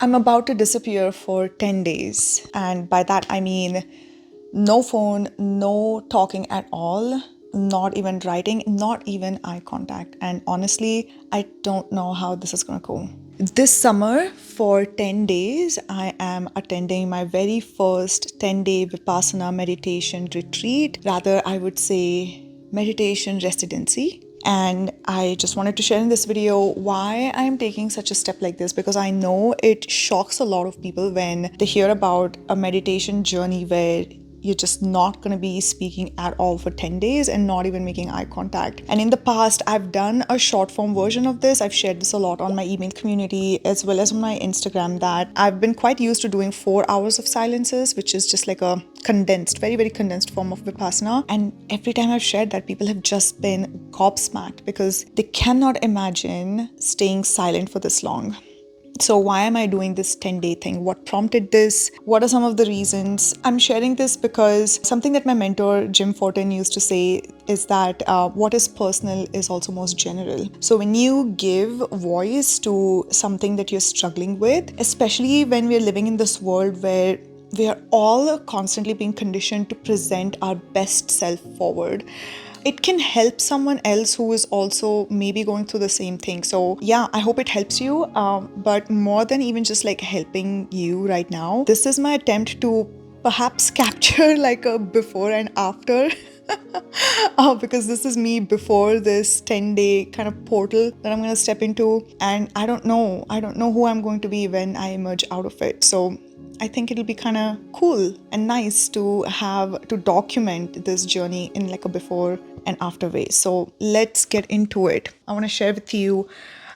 I'm about to disappear for 10 days. And by that, I mean no phone, no talking at all, not even writing, not even eye contact. And honestly, I don't know how this is going to go. This summer, for 10 days, I am attending my very first 10-day Vipassana meditation retreat. Rather, I would say meditation residency. And I just wanted to share in this video why I'm taking such a step like this, because I know it shocks a lot of people when they hear about a meditation journey where you're just not going to be speaking at all for 10 days and not even making eye contact. And in the past, I've done a short form version of this. I've shared this a lot on my email community as well as on my Instagram, that I've been quite used to doing 4 hours of silences, which is just like a condensed, very, very condensed form of Vipassana. And every time I've shared that, people have just been gobsmacked because they cannot imagine staying silent for this long. So why am I doing this 10-day thing? What prompted this? What are some of the reasons? I'm sharing this because something that my mentor Jim Fortin used to say is that what is personal is also most general. So when you give voice to something that you're struggling with, especially when we're living in this world where we are all constantly being conditioned to present our best self forward, it can help someone else who is also maybe going through the same thing. So yeah, I hope it helps you. But more than even just like helping you right now, this is my attempt to perhaps capture like a before and after. Because this is me before this 10-day kind of portal that I'm going to step into. And I don't know who I'm going to be when I emerge out of it. So I think it'll be kind of cool and nice to have to document this journey in like a before and after way. So let's get into it. I want to share with you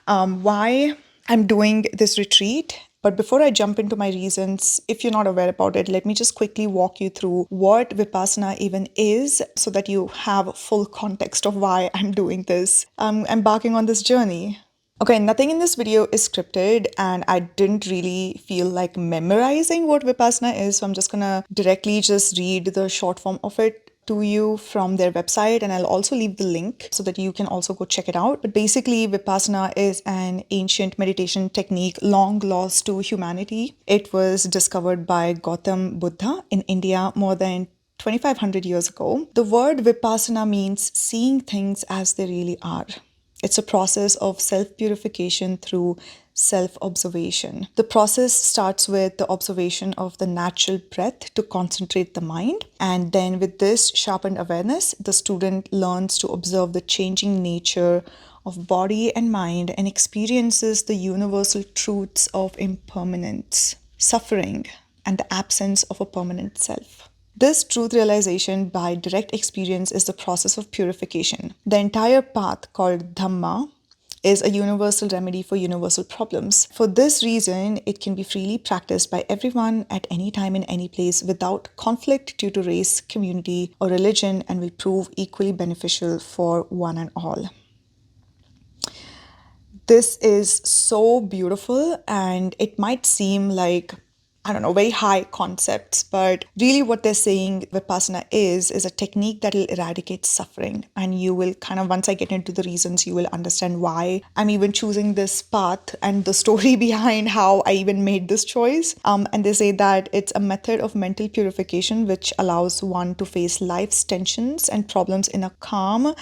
why I'm doing this retreat. But before I jump into my reasons, if you're not aware about it, let me just quickly walk you through what Vipassana even is so that you have full context of why I'm doing this. I'm embarking on this journey. Okay, nothing in this video is scripted, and I didn't really feel like memorizing what Vipassana is, so I'm just gonna directly just read the short form of it to you from their website, and I'll also leave the link so that you can also go check it out. But basically, Vipassana is an ancient meditation technique long lost to humanity. It was discovered by Gautam Buddha in India more than 2500 years ago. The word Vipassana means seeing things as they really are. It's a process of self-purification through self-observation. The process starts with the observation of the natural breath to concentrate the mind. And then with this sharpened awareness, the student learns to observe the changing nature of body and mind and experiences the universal truths of impermanence, suffering, and the absence of a permanent self. This truth realization by direct experience is the process of purification. The entire path, called Dhamma, is a universal remedy for universal problems. For this reason, it can be freely practiced by everyone at any time in any place without conflict due to race, community, or religion, and will prove equally beneficial for one and all. This is so beautiful, and it might seem like, I don't know, very high concepts, but really what they're saying Vipassana is a technique that will eradicate suffering. And you will kind of, once I get into the reasons, you will understand why I'm even choosing this path and the story behind how I even made this choice. And they say that it's a method of mental purification which allows one to face life's tensions and problems in a calm,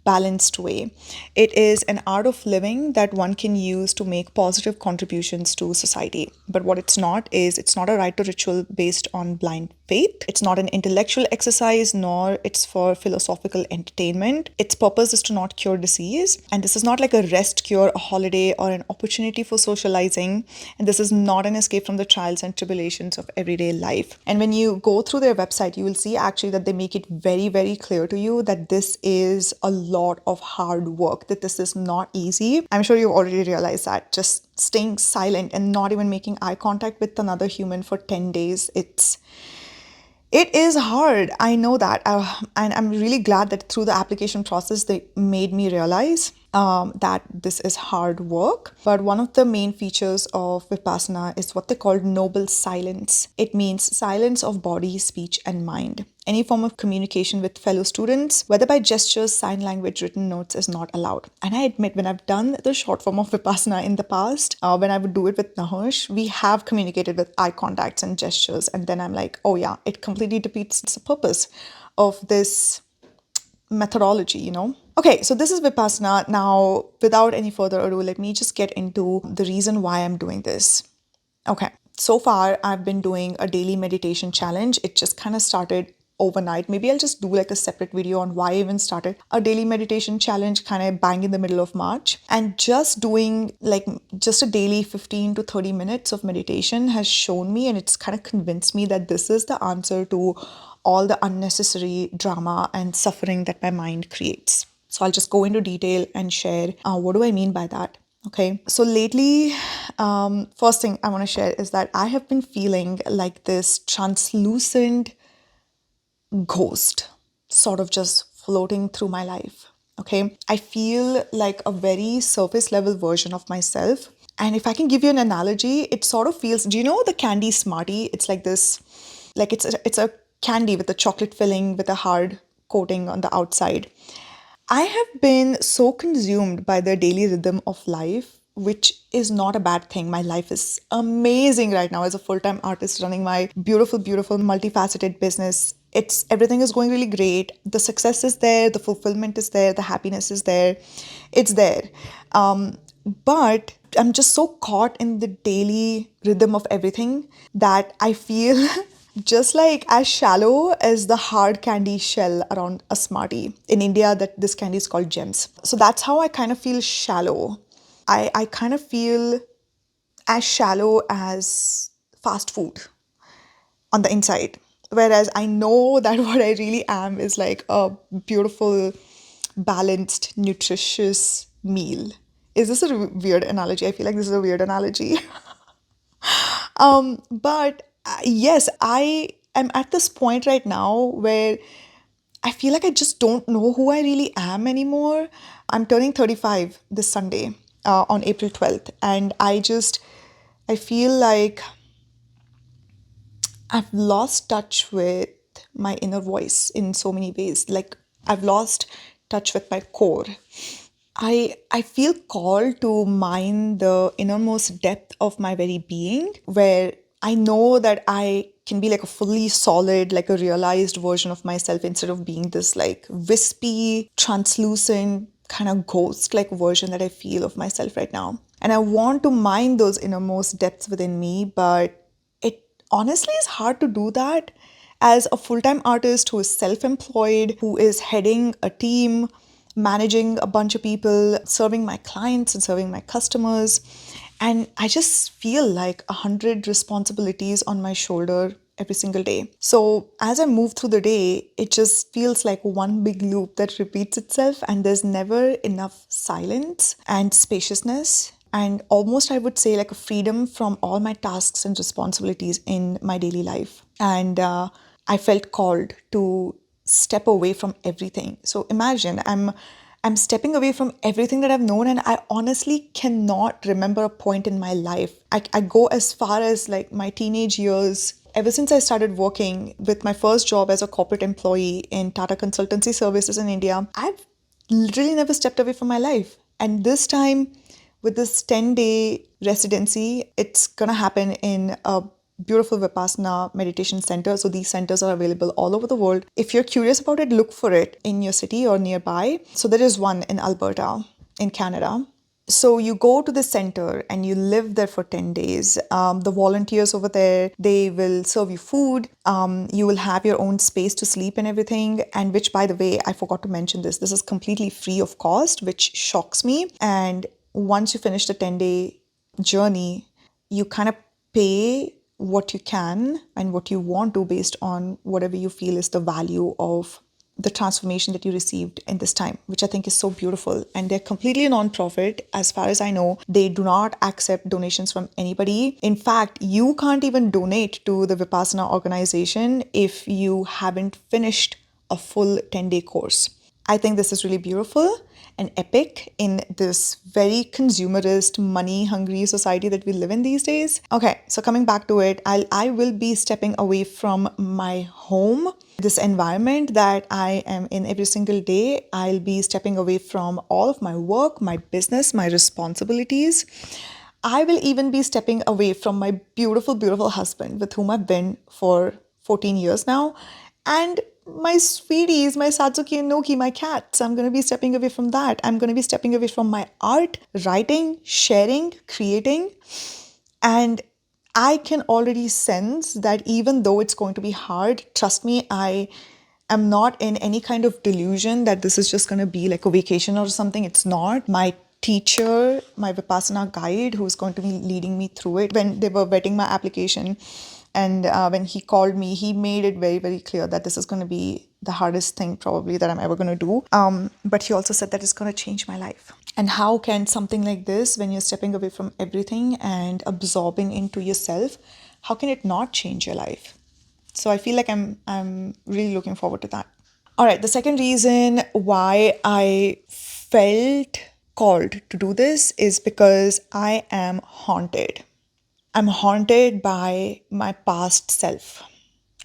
balanced way. It is an art of living that one can use to make positive contributions to society. But what it's not is, it's not a rite or ritual based on blind faith. It's not an intellectual exercise, nor it's for philosophical entertainment. Its purpose is to not cure disease. And this is not like a rest cure, a holiday, or an opportunity for socializing. And this is not an escape from the trials and tribulations of everyday life. And when you go through their website, you will see actually that they make it very, very clear to you that this is a lot of hard work, that this is not easy. I'm sure you've already realized that. Just staying silent and not even making eye contact with another human for 10 days, it is hard. I know that. And I'm really glad that through the application process, they made me realize that this is hard work. But one of the main features of Vipassana is what they call noble silence. It means silence of body, speech, and mind. Any form of communication with fellow students, whether by gestures, sign language, written notes, is not allowed. And I admit, when I've done the short form of Vipassana in the past, when I would do it with Nahush, we have communicated with eye contacts and gestures. And then I'm like, oh yeah, it completely defeats the purpose of this methodology, Okay, so this is Vipassana. Now, without any further ado, let me just get into the reason why I'm doing this. Okay, so far I've been doing a daily meditation challenge. It just kind of started overnight. Maybe I'll just do like a separate video on why I even started a daily meditation challenge kind of bang in the middle of March. And just doing like just a daily 15 to 30 minutes of meditation has shown me, and it's kind of convinced me that this is the answer to all the unnecessary drama and suffering that my mind creates. So I'll just go into detail and share what do I mean by that. Okay, so lately, first thing I want to share is that I have been feeling like this translucent ghost sort of just floating through my life. Okay, I feel like a very surface level version of myself. And if I can give you an analogy, it sort of feels, do you know the candy Smartie? It's like this, like it's a candy with a chocolate filling with a hard coating on the outside. I have been so consumed by the daily rhythm of life, which is not a bad thing. My life is amazing right now as a full-time artist running my beautiful, beautiful, multifaceted business. It's everything is going really great. The success is there, the fulfillment is there, the happiness is there. It's there. But I'm just so caught in the daily rhythm of everything that I feel just like as shallow as the hard candy shell around a Smartie. In India, that this candy is called gems. So that's how I kind of feel shallow. I kind of feel as shallow as fast food on the inside. Whereas I know that what I really am is like a beautiful, balanced, nutritious meal. Is this a weird analogy? I feel like this is a weird analogy. But yes, I am at this point right now where I feel like I just don't know who I really am anymore. I'm turning 35 this Sunday on April 12th. And I feel like I've lost touch with my inner voice in so many ways. Like I've lost touch with my core. I feel called to mine the innermost depth of my very being, where I know that I can be like a fully solid, like a realized version of myself instead of being this like wispy, translucent kind of ghost like version that I feel of myself right now. And I want to mine those innermost depths within me, but it honestly is hard to do that as a full-time artist who is self-employed, who is heading a team, managing a bunch of people, serving my clients and serving my customers. And I just feel like 100 responsibilities on my shoulder every single day. So as I move through the day, it just feels like one big loop that repeats itself, and there's never enough silence and spaciousness. And almost, I would say, like a freedom from all my tasks and responsibilities in my daily life. And I felt called to step away from everything. So imagine I'm stepping away from everything that I've known, and I honestly cannot remember a point in my life. I go as far as like my teenage years. Ever since I started working with my first job as a corporate employee in Tata Consultancy Services in India, I've literally never stepped away from my life. And this time, with this 10-day residency, it's gonna happen in a beautiful Vipassana meditation center. So these centers are available all over the world. If you're curious about it, look for it in your city or nearby. So there is one in Alberta, in Canada. So you go to the center and you live there for 10 days. The volunteers over there, they will serve you food. You will have your own space to sleep and everything. And which, by the way, I forgot to mention this. This is completely free of cost, which shocks me. And once you finish the 10-day journey, you kind of pay what you can and what you want to based on whatever you feel is the value of the transformation that you received in this time, which I think is so beautiful. And they're completely non-profit. As far as I know, they do not accept donations from anybody. In fact, you can't even donate to the Vipassana organization if you haven't finished a full 10-day course. I think this is really beautiful. an epic in this very consumerist, money-hungry society that we live in these days. Okay, so coming back to it, I will be stepping away from my home, this environment that I am in every single day. I'll be stepping away from all of my work, my business, my responsibilities. I will even be stepping away from my beautiful, beautiful husband with whom I've been for 14 years now. And my sweeties, my Satsuki and Noki, my cats. I'm going to be stepping away from that. I'm going to be stepping away from my art, writing, sharing, creating. And I can already sense that even though it's going to be hard, trust me, I am not in any kind of delusion that this is just going to be like a vacation or something. It's not. My teacher, my Vipassana guide, who's going to be leading me through it, when they were vetting my application and when he called me, he made it very, very clear that this is going to be the hardest thing probably that I'm ever going to do. But he also said that it's going to change my life. And how can something like this, when you're stepping away from everything and absorbing into yourself, how can it not change your life? So I feel like I'm really looking forward to that. All right, the second reason why I felt called to do this is because I am haunted. I'm haunted by my past self.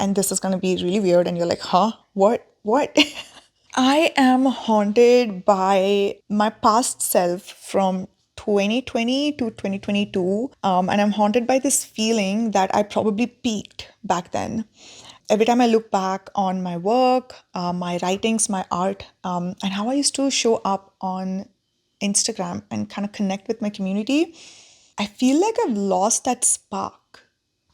And this is going to be really weird. And you're like, huh? What? What? I am haunted by my past self from 2020 to 2022. And I'm haunted by this feeling that I probably peaked back then. Every time I look back on my work, my writings, my art, and how I used to show up on Instagram and kind of connect with my community, I feel like I've lost that spark.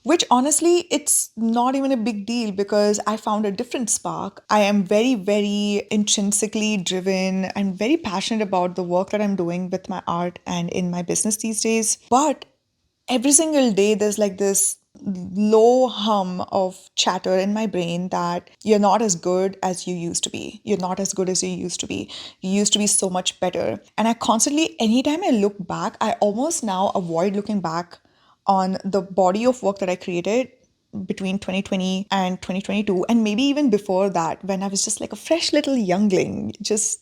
Which honestly, it's not even a big deal because I found a different spark. I am very, very intrinsically driven. I'm very passionate about the work that I'm doing with my art and in my business these days. But every single day, there's like this low hum of chatter in my brain that you're not as good as you used to be. You're not as good as you used to be. You used to be so much better. And I constantly, anytime I look back, I almost now avoid looking back on the body of work that I created between 2020 and 2022, and maybe even before that, when I was just like a fresh little youngling, just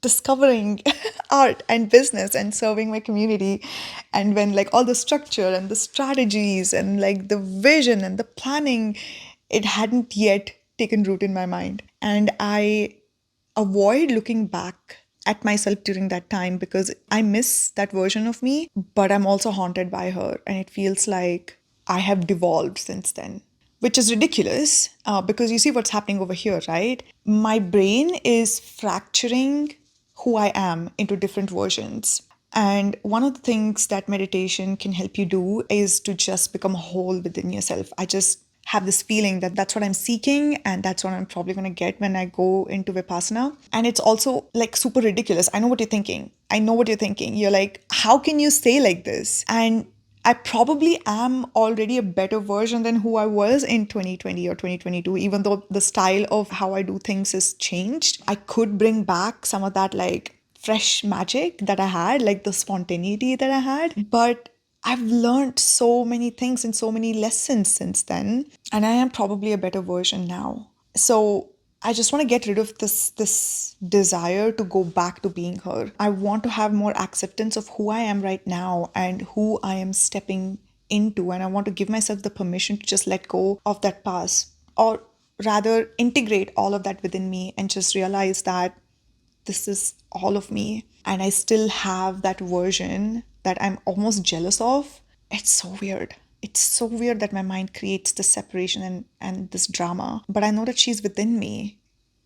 discovering art and business and serving my community. And when like all the structure and the strategies and like the vision and the planning, it hadn't yet taken root in my mind. And I avoid looking back at myself during that time because I miss that version of me, but I'm also haunted by her. And it feels like I have devolved since then, which is ridiculous because you see what's happening over here, right? My brain is fracturing who I am into different versions. And one of the things that meditation can help you do is to just become whole within yourself. I just have this feeling that that's what I'm seeking and that's what I'm probably going to get when I go into Vipassana. And it's also like super ridiculous. I know what you're thinking. I know what you're thinking. You're like, how can you say like this? And I probably am already a better version than who I was in 2020 or 2022, even though the style of how I do things has changed. I could bring back some of that like fresh magic that I had, like the spontaneity that I had. But I've learned so many things and so many lessons since then, and I am probably a better version now. So I just want to get rid of this desire to go back to being her. I want to have more acceptance of who I am right now and who I am stepping into, and I want to give myself the permission to just let go of that past, or rather integrate all of that within me and just realize that this is all of me and I still have that version that I'm almost jealous of. It's so weird. It's so weird that my mind creates this separation and this drama. But I know that she's within me.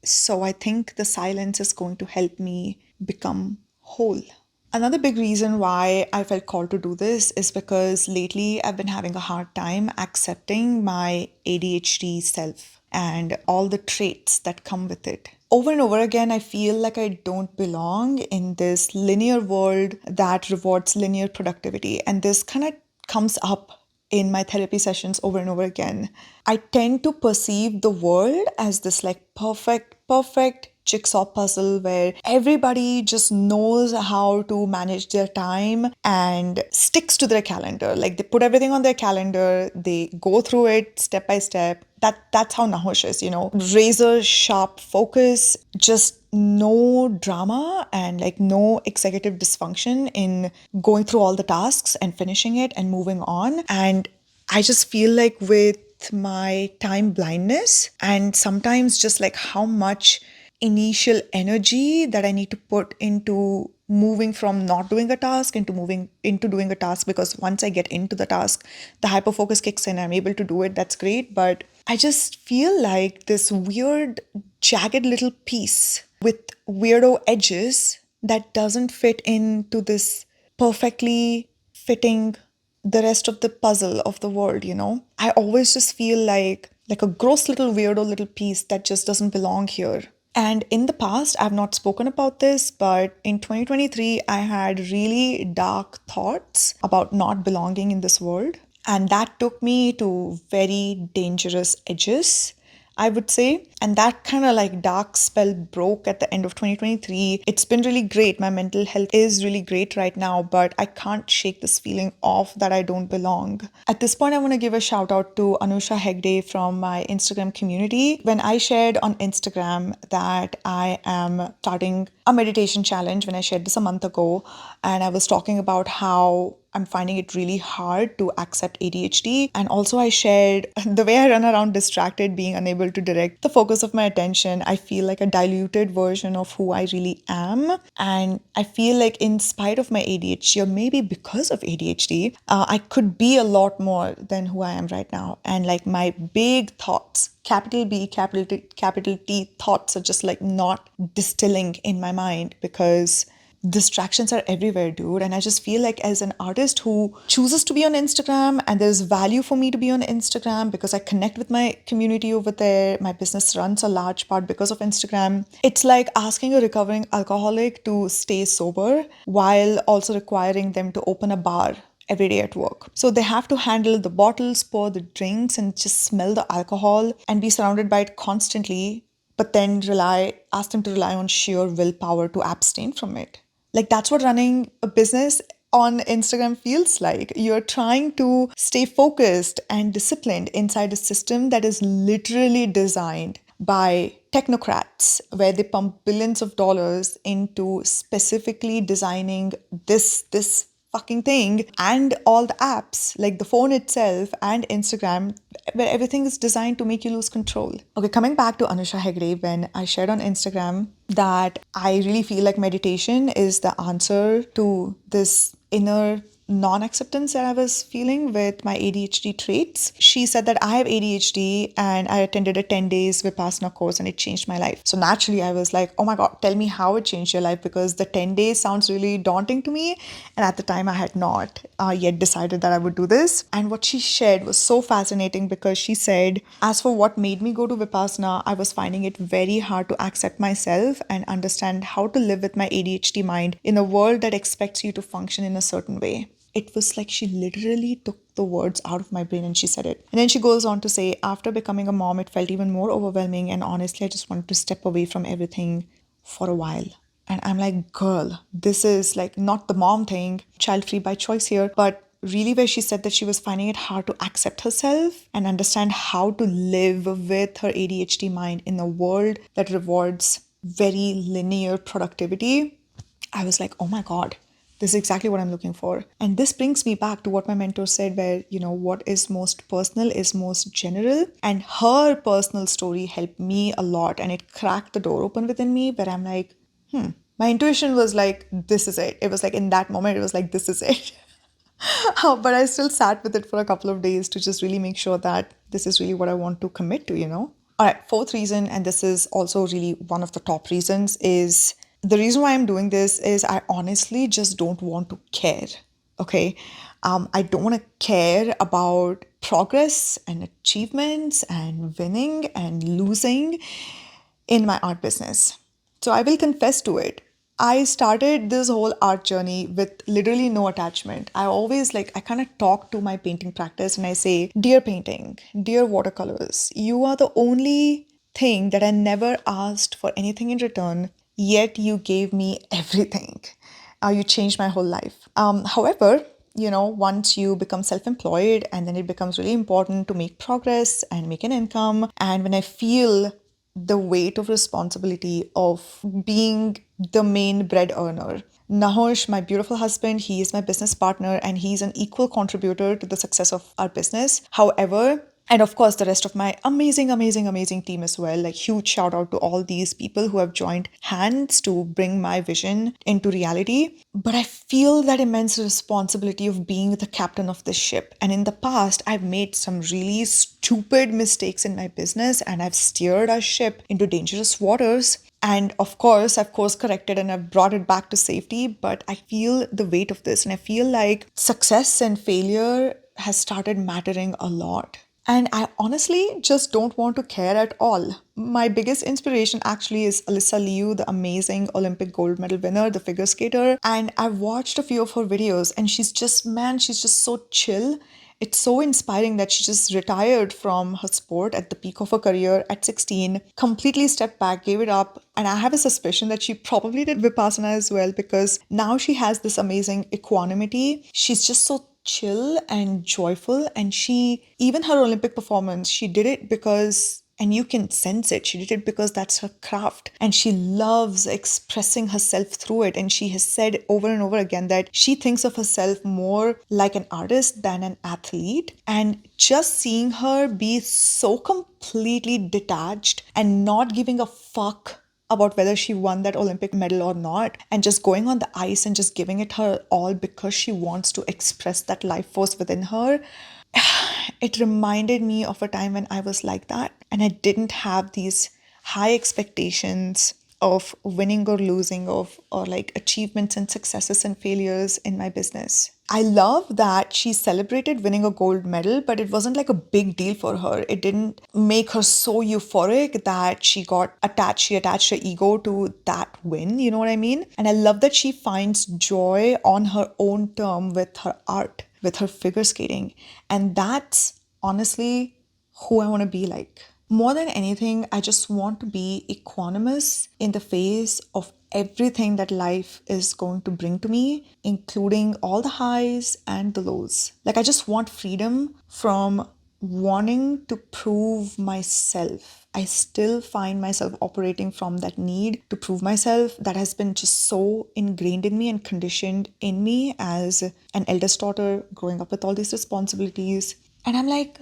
So I think the silence is going to help me become whole. Another big reason why I felt called to do this is because lately I've been having a hard time accepting my ADHD self and all the traits that come with it. Over and over again, I feel like I don't belong in this linear world that rewards linear productivity. And this kind of comes up in my therapy sessions over and over again. I tend to perceive the world as this like perfect jigsaw puzzle where everybody just knows how to manage their time and sticks to their calendar. Like they put everything on their calendar, they go through it step by step. That's how Nahush is, razor sharp focus, just no drama and like no executive dysfunction in going through all the tasks and finishing it and moving on. And I just feel like with my time blindness and sometimes just like how much initial energy that I need to put into moving from not doing a task into moving into doing a task, because once I get into the task, the hyper focus kicks in, I'm able to do it, that's great. But I just feel like this weird jagged little piece with weirdo edges that doesn't fit into this perfectly fitting the rest of the puzzle of the world. I always just feel like a gross little weirdo little piece that just doesn't belong here. And in the past, I've not spoken about this, but in 2023, I had really dark thoughts about not belonging in this world. And that took me to very dangerous edges, I would say. And that kind of like dark spell broke at the end of 2023. It's been really great. My mental health is really great right now, but I can't shake this feeling off that I don't belong. At this point, I want to give a shout out to Anusha Hegde from my Instagram community. When I shared on Instagram that I am starting a meditation challenge, when I shared this a month ago, and I was talking about how I'm finding it really hard to accept ADHD. And also I shared the way I run around distracted, being unable to direct the focus of my attention. I feel like a diluted version of who I really am. And I feel like in spite of my ADHD, or maybe because of ADHD, I could be a lot more than who I am right now. And like my big thoughts, capital B, capital T thoughts are just like not distilling in my mind because distractions are everywhere, dude. And I just feel like as an artist who chooses to be on Instagram, and there's value for me to be on Instagram because I connect with my community over there. My business runs a large part because of Instagram. It's like asking a recovering alcoholic to stay sober while also requiring them to open a bar every day at work. So they have to handle the bottles, pour the drinks, and just smell the alcohol and be surrounded by it constantly, but then ask them to rely on sheer willpower to abstain from it. Like that's what running a business on Instagram feels like. You're trying to stay focused and disciplined inside a system that is literally designed by technocrats, where they pump billions of dollars into specifically designing this fucking thing, and all the apps like the phone itself and Instagram, where everything is designed to make you lose control. Okay, coming back to Anusha Hegde, when I shared on Instagram that I really feel like meditation is the answer to this inner non-acceptance that I was feeling with my ADHD traits. She said that I have ADHD and I attended a 10 days Vipassana course and it changed my life. So naturally I was like, oh my God, tell me how it changed your life, because the 10 days sounds really daunting to me. And at the time I had not yet decided that I would do this. And what she shared was so fascinating, because she said, as for what made me go to Vipassana, I was finding it very hard to accept myself and understand how to live with my ADHD mind in a world that expects you to function in a certain way. It was like she literally took the words out of my brain and she said it. And then she goes on to say, after becoming a mom, it felt even more overwhelming. And honestly, I just wanted to step away from everything for a while. And I'm like, girl, this is like not the mom thing, child free by choice here, but really where she said that she was finding it hard to accept herself and understand how to live with her ADHD mind in a world that rewards very linear productivity. I was like, oh my God, this is exactly what I'm looking for. And this brings me back to what my mentor said, where, what is most personal is most general. And her personal story helped me a lot. And it cracked the door open within me where I'm like, my intuition was like, this is it. It was like in that moment, it was like, this is it. But I still sat with it for a couple of days to just really make sure that this is really what I want to commit to. All right, fourth reason, and this is also really one of the top reasons, is the reason why I'm doing this is I honestly just don't want to care. Okay. I don't want to care about progress and achievements and winning and losing in my art business. So I will confess to it. I started this whole art journey with literally no attachment. I kind of talk to my painting practice and I say, dear painting, dear watercolors, you are the only thing that I never asked for anything in return, yet you gave me everything. You changed my whole life. However, once you become self employed, and then it becomes really important to make progress and make an income. And when I feel the weight of responsibility of being the main bread earner, Nahush, my beautiful husband, he is my business partner and he's an equal contributor to the success of our business. However, and of course, the rest of my amazing, amazing, amazing team as well. Like, huge shout out to all these people who have joined hands to bring my vision into reality. But I feel that immense responsibility of being the captain of this ship. And in the past, I've made some really stupid mistakes in my business and I've steered our ship into dangerous waters. And of course, I've course corrected and I've brought it back to safety. But I feel the weight of this and I feel like success and failure has started mattering a lot. And I honestly just don't want to care at all. My biggest inspiration actually is Alyssa Liu, the amazing Olympic gold medal winner, the figure skater. And I've watched a few of her videos and she's just, man, she's just so chill. It's so inspiring that she just retired from her sport at the peak of her career at 16, completely stepped back, gave it up. And I have a suspicion that she probably did Vipassana as well because now she has this amazing equanimity. She's just so chill and joyful. And even her Olympic performance, she did it because, and you can sense it, she did it because that's her craft. And she loves expressing herself through it. And she has said over and over again that she thinks of herself more like an artist than an athlete. And just seeing her be so completely detached and not giving a fuck about whether she won that Olympic medal or not, and just going on the ice and just giving it her all because she wants to express that life force within her. It reminded me of a time when I was like that and I didn't have these high expectations of winning or losing or like achievements and successes and failures in my business. I love that she celebrated winning a gold medal, but it wasn't like a big deal for her. It didn't make her so euphoric that she attached her ego to that win, you know what I mean? And I love that she finds joy on her own term with her art, with her figure skating. And that's honestly who I want to be like. More than anything, I just want to be equanimous in the face of everything that life is going to bring to me, including all the highs and the lows. Like, I just want freedom from wanting to prove myself. I still find myself operating from that need to prove myself that has been just so ingrained in me and conditioned in me as an eldest daughter growing up with all these responsibilities. And I'm like,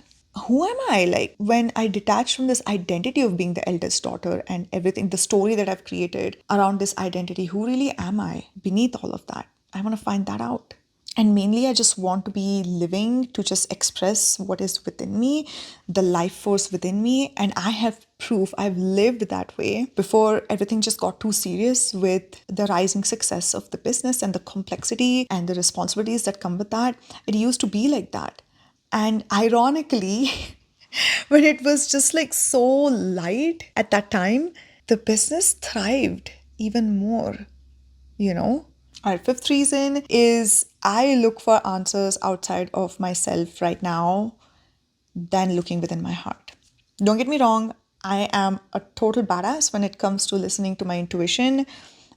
who am I? Like, when I detach from this identity of being the eldest daughter and everything, the story that I've created around this identity, who really am I beneath all of that? I want to find that out. And mainly, I just want to be living to just express what is within me, the life force within me. And I have proof I've lived that way before everything just got too serious with the rising success of the business and the complexity and the responsibilities that come with that. It used to be like that. And ironically, when it was just like so light at that time, the business thrived even more, you know? Our fifth reason is I look for answers outside of myself right now than looking within my heart. Don't get me wrong, I am a total badass when it comes to listening to my intuition.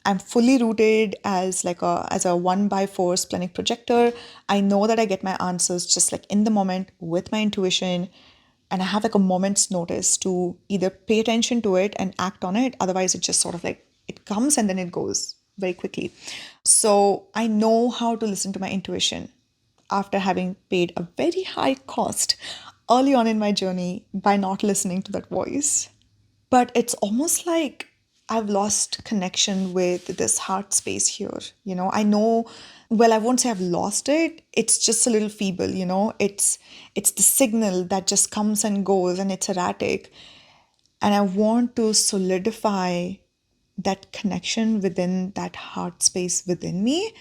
I'm fully rooted as a 1x4 splenic projector. I know that I get my answers just like in the moment with my intuition. And I have like a moment's notice to either pay attention to it and act on it. Otherwise, it just sort of like it comes and then it goes very quickly. So I know how to listen to my intuition after having paid a very high cost early on in my journey by not listening to that voice. But it's almost like I've lost connection with this heart space here. I know, well, I won't say I've lost it. It's just a little feeble, It's the signal that just comes and goes and it's erratic. And I want to solidify that connection within that heart space within me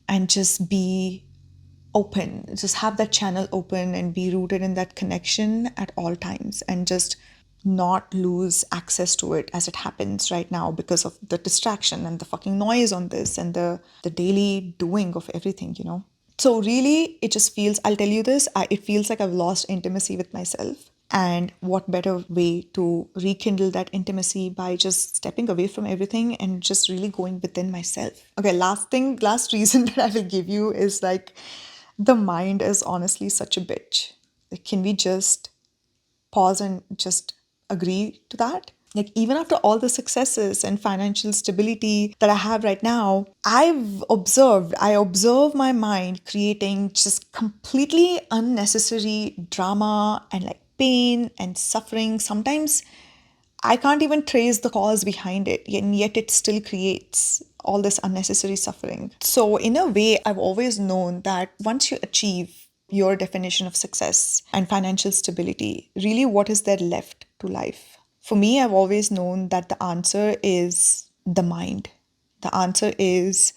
and just be open, just have that channel open and be rooted in that connection at all times and just not lose access to it as it happens right now because of the distraction and the fucking noise on this and the daily doing of everything. So really, it just feels, I'll tell you this, it feels like I've lost intimacy with myself. And what better way to rekindle that intimacy by just stepping away from everything and just really going within myself. Okay, last reason that I will give you is like the mind is honestly such a bitch. Like, can we just pause and just agree to that? Like, even after all the successes and financial stability that I have right now, I observe my mind creating just completely unnecessary drama and like pain and suffering. Sometimes I can't even trace the cause behind it, and yet it still creates all this unnecessary suffering. So, in a way, I've always known that once you achieve your definition of success and financial stability, really what is there left to life? For me, I've always known that the answer is the mind. The answer is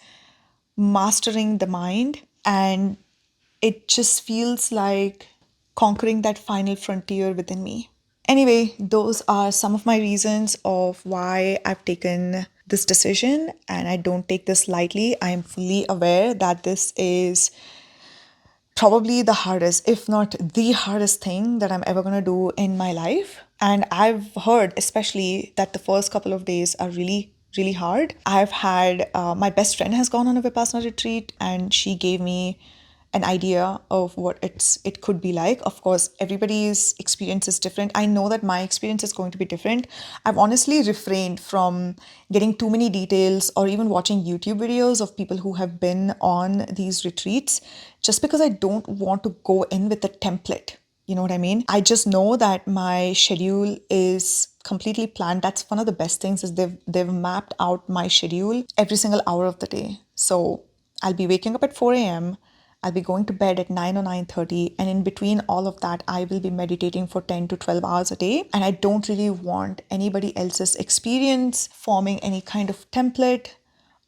mastering the mind, and it just feels like conquering that final frontier within me. Anyway, those are some of my reasons of why I've taken this decision, and I don't take this lightly. I am fully aware that this is probably the hardest, if not the hardest thing that I'm ever going to do in my life. And I've heard, especially, that the first couple of days are really, really hard. I've had my best friend has gone on a Vipassana retreat, and she gave me an idea of what it could be like. Of course, everybody's experience is different. I know that my experience is going to be different. I've honestly refrained from getting too many details or even watching YouTube videos of people who have been on these retreats, just because I don't want to go in with a template. You know what I mean? I just know that my schedule is completely planned. That's one of the best things, is they've mapped out my schedule every single hour of the day. So I'll be waking up at 4 a.m. I'll be going to bed at 9 or 9:30, and in between all of that, I will be meditating for 10 to 12 hours a day. And I don't really want anybody else's experience forming any kind of template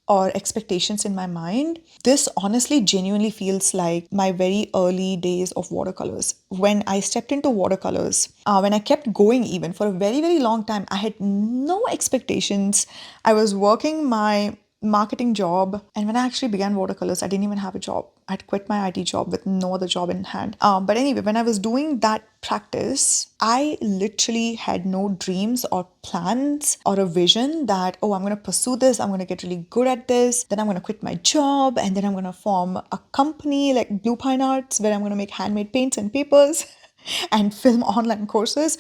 or expectations in my mind. This honestly genuinely feels like my very early days of watercolors. When I stepped into watercolors, when I kept going even for a very, very long time, I had no expectations. I was working my marketing job, and when I actually began watercolors, I didn't even have a job. I'd quit my IT job with no other job in hand. But anyway, when I was doing that practice, I literally had no dreams or plans or a vision that, oh, I'm going to pursue this, I'm going to get really good at this, then I'm going to quit my job, and then I'm going to form a company like Blue Pine Arts where I'm going to make handmade paints and papers and film online courses.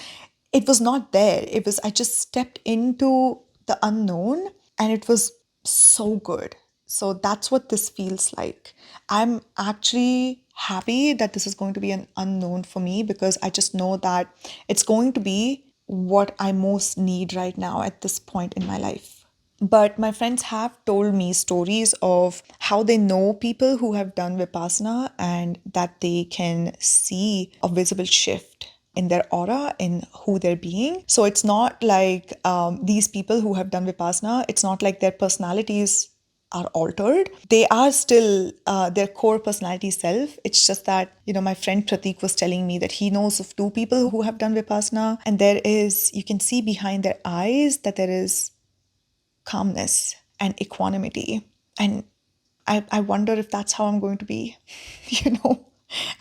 It was not there. I just stepped into the unknown, and it was so good. So that's what this feels like. I'm actually happy that this is going to be an unknown for me, because I just know that it's going to be what I most need right now at this point in my life. But my friends have told me stories of how they know people who have done Vipassana, and that they can see a visible shift in their aura, in who they're being. So it's not like these people who have done Vipassana, it's not like their personalities are altered. They are still their core personality self. It's just that, my friend Pratik was telling me that he knows of two people who have done Vipassana, and you can see behind their eyes that there is calmness and equanimity. And I wonder if that's how I'm going to be. you know,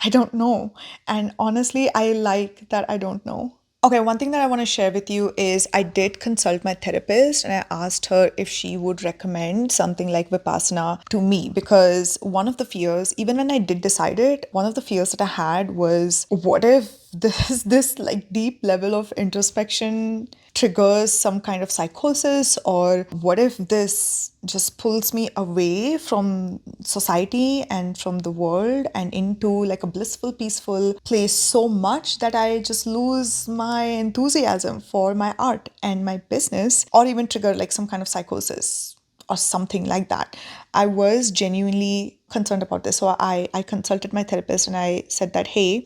I don't know. And honestly, I like that I don't know. Okay, one thing that I want to share with you is I did consult my therapist, and I asked her if she would recommend something like Vipassana to me, because one of the fears, even when I did decide it, one of the fears that I had was, what if this like deep level of introspection triggers some kind of psychosis, or what if this just pulls me away from society and from the world and into like a blissful, peaceful place so much that I just lose my enthusiasm for my art and my business, or even trigger like some kind of psychosis or something like that. I was genuinely concerned about this. So I consulted my therapist, and I said that, hey,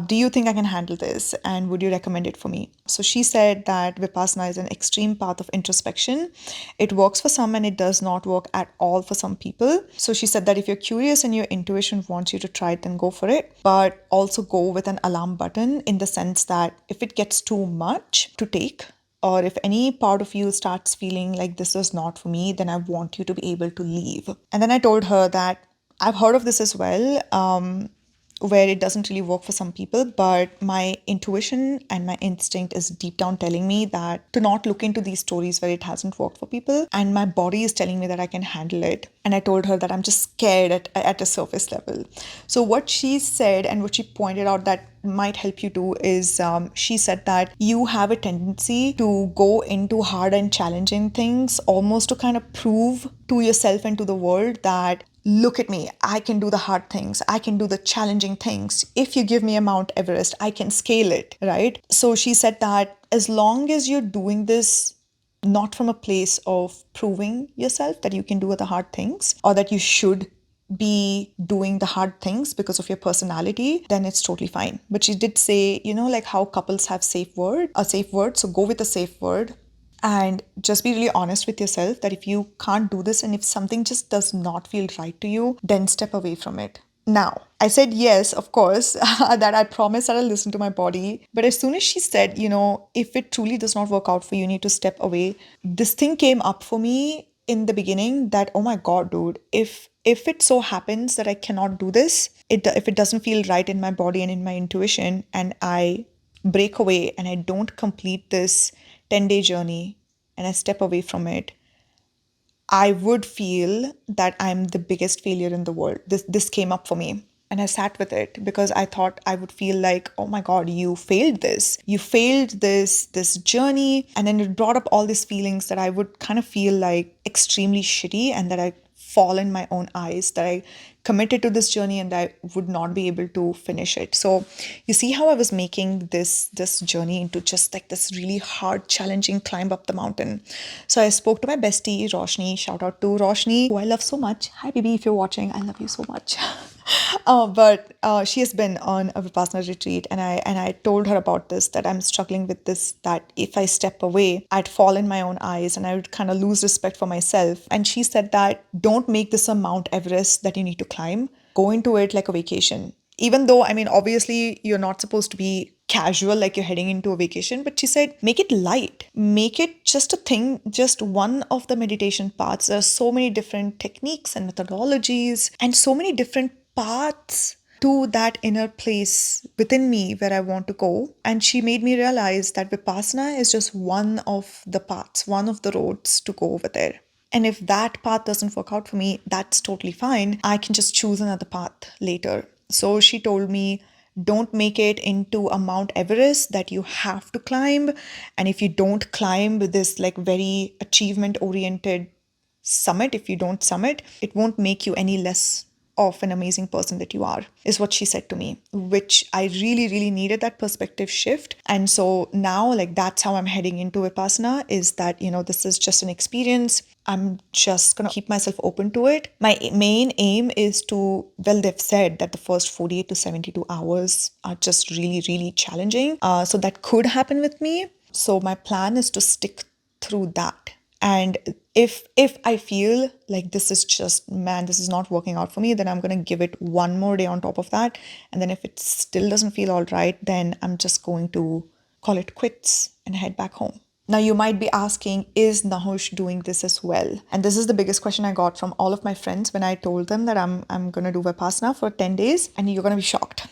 do you think I can handle this? And would you recommend it for me? So she said that Vipassana is an extreme path of introspection. It works for some, and it does not work at all for some people. So she said that if you're curious and your intuition wants you to try it, then go for it. But also go with an alarm button, in the sense that if it gets too much to take, or if any part of you starts feeling like this is not for me, then I want you to be able to leave. And then I told her that I've heard of this as well. where it doesn't really work for some people, but my intuition and my instinct is deep down telling me that to not look into these stories where it hasn't worked for people. And my body is telling me that I can handle it. And I told her that I'm just scared at a surface level. So what she said and what she pointed out that might help you too is she said that you have a tendency to go into hard and challenging things almost to kind of prove to yourself and to the world that look at me, I can do the hard things, I can do the challenging things. If you give me a Mount Everest, I can scale it, right? So she said that as long as you're doing this not from a place of proving yourself that you can do the hard things or that you should be doing the hard things because of your personality, then it's totally fine. But she did say, like how couples have a safe word. So go with a safe word and just be really honest with yourself that if you can't do this and if something just does not feel right to you, then step away from it. Now, I said yes, of course, that I promised that I'll listen to my body. But as soon as she said, if it truly does not work out for you, you need to step away, this thing came up for me in the beginning that, oh my God, dude, if it so happens that I cannot do this, if it doesn't feel right in my body and in my intuition, and I break away and I don't complete this 10-day journey and I step away from it, I would feel that I'm the biggest failure in the world. This came up for me. And I sat with it because I thought I would feel like, oh my God, you failed this. You failed this journey. And then it brought up all these feelings that I would kind of feel like extremely shitty and that I fall in my own eyes, that I committed to this journey and I would not be able to finish it. So you see how I was making this journey into just like this really hard, challenging climb up the mountain. So I spoke to my bestie, Roshni. Shout out to Roshni, who I love so much. Hi, baby, if you're watching, I love you so much. But she has been on a Vipassana retreat, and I told her about this, that I'm struggling with this, that if I step away, I'd fall in my own eyes and I would kind of lose respect for myself. And she said that don't make this a Mount Everest that you need to climb. Go into it like a vacation. Even though, I mean, obviously you're not supposed to be casual like you're heading into a vacation, but she said make it light, make it just a thing, just one of the meditation paths. There are so many different techniques and methodologies and so many different paths to that inner place within me where I want to go. And she made me realize that Vipassana is just one of the paths, one of the roads to go over there. And if that path doesn't work out for me, that's totally fine. I can just choose another path later. So she told me, don't make it into a Mount Everest that you have to climb. And if you don't climb this like very achievement oriented summit, if you don't summit, it won't make you any less of an amazing person that you are, is what she said to me, which I really, really needed that perspective shift. And so now, like, that's how I'm heading into Vipassana, is that, this is just an experience. I'm just going to keep myself open to it. My main aim is to, well, they've said that the first 48 to 72 hours are just really, really challenging. So that could happen with me. So my plan is to stick through that. And if I feel like this is not working out for me, then I'm going to give it one more day on top of that. And then if it still doesn't feel all right, then I'm just going to call it quits and head back home. Now, you might be asking, is Nahush doing this as well? And this is the biggest question I got from all of my friends when I told them that I'm going to do Vipassana for 10 days, and you're going to be shocked.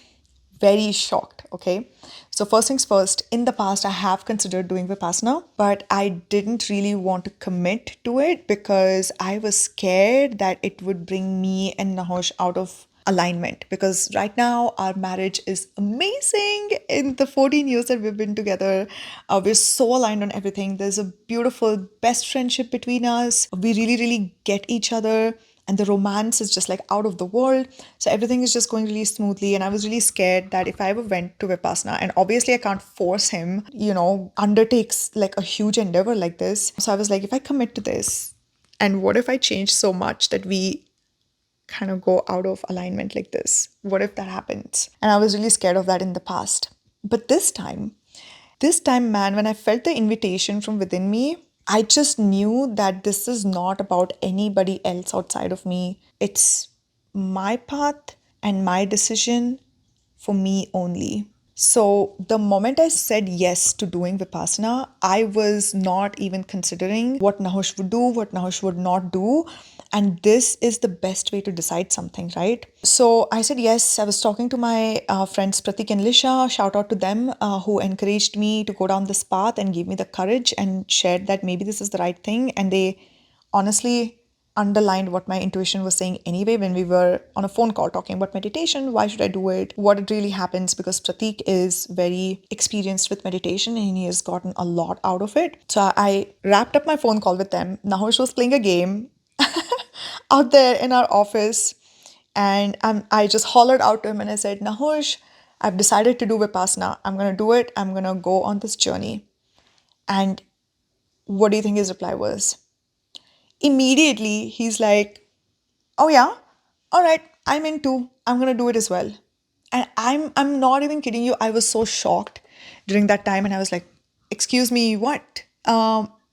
Very shocked, okay? So first things first, in the past, I have considered doing Vipassana, but I didn't really want to commit to it because I was scared that it would bring me and Nahush out of alignment, because right now our marriage is amazing. In the 14 years that we've been together, we're so aligned on everything. There's a beautiful best friendship between us. We really, really get each other. And the romance is just like out of the world. So everything is just going really smoothly. And I was really scared that if I ever went to Vipassana, and obviously I can't force him, undertakes like a huge endeavor like this. So I was like, if I commit to this, and what if I change so much that we kind of go out of alignment like this? What if that happens? And I was really scared of that in the past. But this time, man, when I felt the invitation from within me, I just knew that this is not about anybody else outside of me. It's my path and my decision for me only. So the moment I said yes to doing Vipassana, I was not even considering what Nahush would do, what Nahush would not do. And this is the best way to decide something, right? So I said yes. I was talking to my friends Pratik and Lisha. Shout out to them who encouraged me to go down this path and gave me the courage and shared that maybe this is the right thing. And they honestly underlined what my intuition was saying anyway when we were on a phone call talking about meditation. Why should I do it? What it really happens, because Pratik is very experienced with meditation and he has gotten a lot out of it. So I wrapped up my phone call with them. Nahush was playing a game out there in our office, and I just hollered out to him and I said, Nahush, I've decided to do Vipassana. I'm going to do it. I'm going to go on this journey. And what do you think his reply was? Immediately, he's like, oh yeah, all right, I'm in too. I'm gonna do it as well. And I'm not even kidding you. I was so shocked during that time, and I was like, excuse me, what?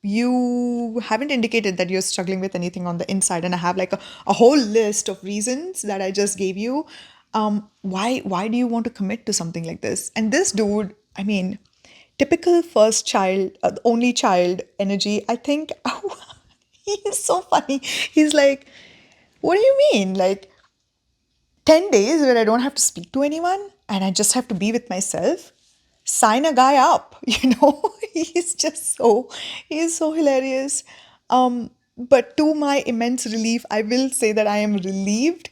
You haven't indicated that you're struggling with anything on the inside, and I have like a whole list of reasons that I just gave you. Why do you want to commit to something like this? And this dude, I mean, typical first child, only child energy. I think he's so funny. He's like, what do you mean? Like 10 days where I don't have to speak to anyone and I just have to be with myself? Sign a guy up, you know? He's so hilarious. But to my immense relief, I will say that I am relieved.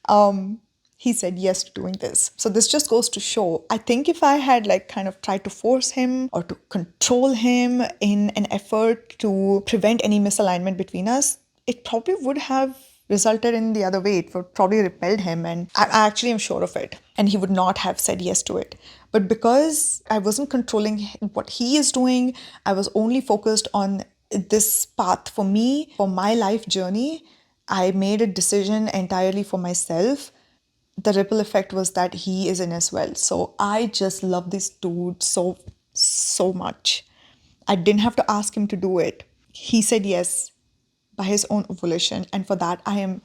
Um, he said yes to doing this. So this just goes to show, I think if I had like kind of tried to force him or to control him in an effort to prevent any misalignment between us, it probably would have resulted in the other way. It would probably repelled him, and I actually am sure of it. And he would not have said yes to it. But because I wasn't controlling what he is doing, I was only focused on this path for me, for my life journey. I made a decision entirely for myself. The ripple effect was that he is in as well. So I just love this dude so much. I didn't have to ask him to do it. He said yes by his own volition. And for that, I am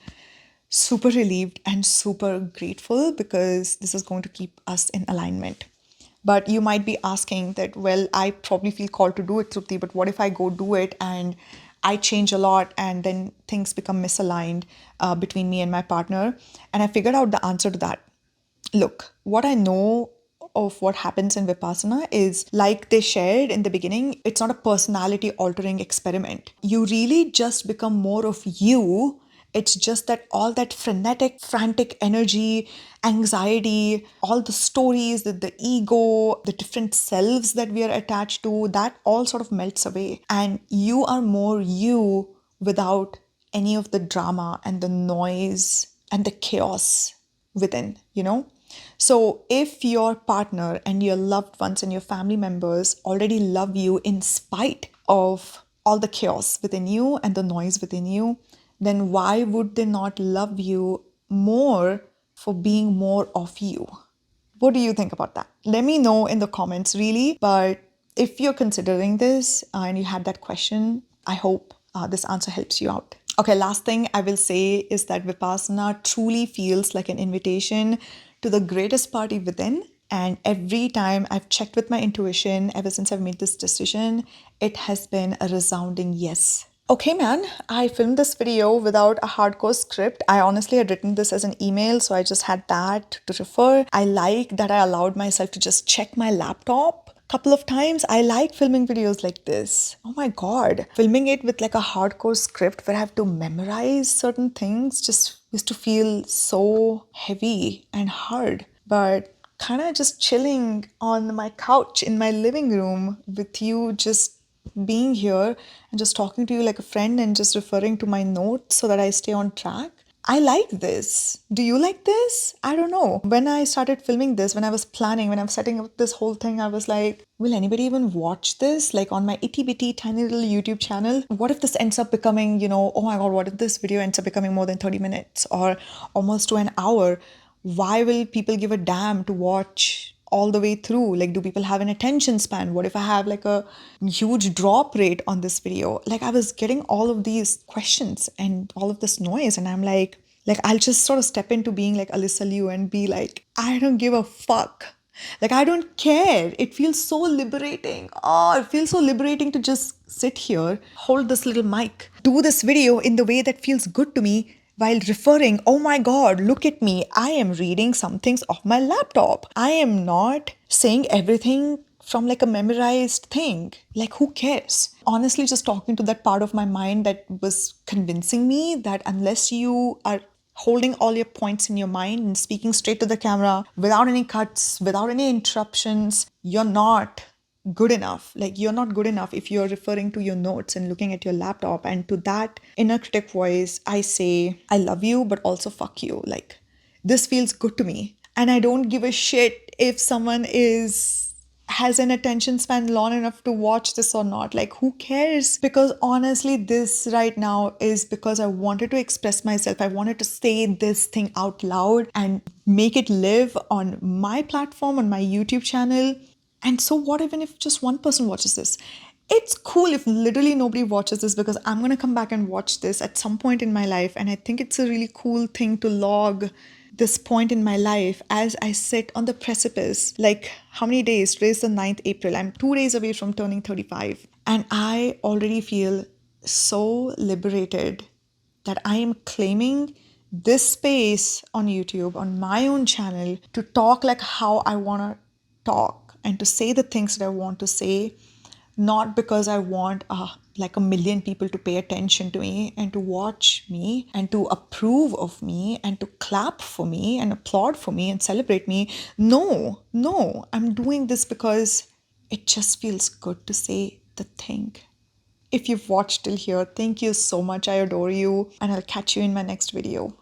super relieved and super grateful, because this is going to keep us in alignment. But you might be asking that, well, I probably feel called to do it, Trupti, but what if I go do it and I change a lot and then things become misaligned between me and my partner? And I figured out the answer to that. Look, what I know of what happens in Vipassana is, like they shared in the beginning, it's not a personality altering experiment. You really just become more of you. It's just that all that frenetic, frantic energy, anxiety, all the stories, the ego, the different selves that we are attached to, that all sort of melts away. And you are more you without any of the drama and the noise and the chaos within, you know? So, if your partner and your loved ones and your family members already love you in spite of all the chaos within you and the noise within you, then why would they not love you more for being more of you? What do you think about that? Let me know in the comments, really. But if you're considering this and you had that question, I hope this answer helps you out. Okay, last thing I will say is that Vipassana truly feels like an invitation to the greatest party within. And every time I've checked with my intuition, ever since I've made this decision, it has been a resounding yes. Okay, man, I filmed this video without a hardcore script. I honestly had written this as an email, so I just had that to refer. I like that I allowed myself to just check my laptop a couple of times. I like filming videos like this. Oh my God. Filming it with like a hardcore script where I have to memorize certain things just used to feel so heavy and hard. But kind of just chilling on my couch in my living room with you, just being here and just talking to you like a friend and just referring to my notes so that I stay on track. I like this. Do you like this? I don't know. When I started filming this, when I was planning, when I was setting up this whole thing, I was like, will anybody even watch this? Like on my itty bitty tiny little YouTube channel? What if this ends up becoming, oh my God, what if this video ends up becoming more than 30 minutes or almost to an hour? Why will people give a damn to watch all the way through? Like, do people have an attention span? What if I have like a huge drop rate on this video? Like, I was getting all of these questions and all of this noise, and I'm like I'll just sort of step into being like Alyssa Liu and be like, I don't give a fuck. Like, I don't care. It feels so liberating. Oh, it feels so liberating to just sit here, hold this little mic, do this video in the way that feels good to me while referring, oh my God, look at me. I am reading some things off my laptop. I am not saying everything from like a memorized thing. Like, who cares? Honestly, just talking to that part of my mind that was convincing me that unless you are holding all your points in your mind and speaking straight to the camera without any cuts, without any interruptions, you're not good enough. Like, you're not good enough if you're referring to your notes and looking at your laptop. And to that inner critic voice, I say, I love you, but also fuck you. Like, this feels good to me. And I don't give a shit if someone has an attention span long enough to watch this or not. Like, who cares? Because honestly, this right now is because I wanted to express myself. I wanted to say this thing out loud and make it live on my platform, on my YouTube channel. And so what even if just one person watches this? It's cool if literally nobody watches this, because I'm going to come back and watch this at some point in my life. And I think it's a really cool thing to log this point in my life as I sit on the precipice. Like, how many days? Today's the 9th April. I'm 2 days away from turning 35. And I already feel so liberated that I am claiming this space on YouTube, on my own channel, to talk like how I want to talk and to say the things that I want to say, not because I want like a million people to pay attention to me and to watch me and to approve of me and to clap for me and applaud for me and celebrate me. No, no, I'm doing this because it just feels good to say the thing. If you've watched till here, thank you so much. I adore you, and I'll catch you in my next video.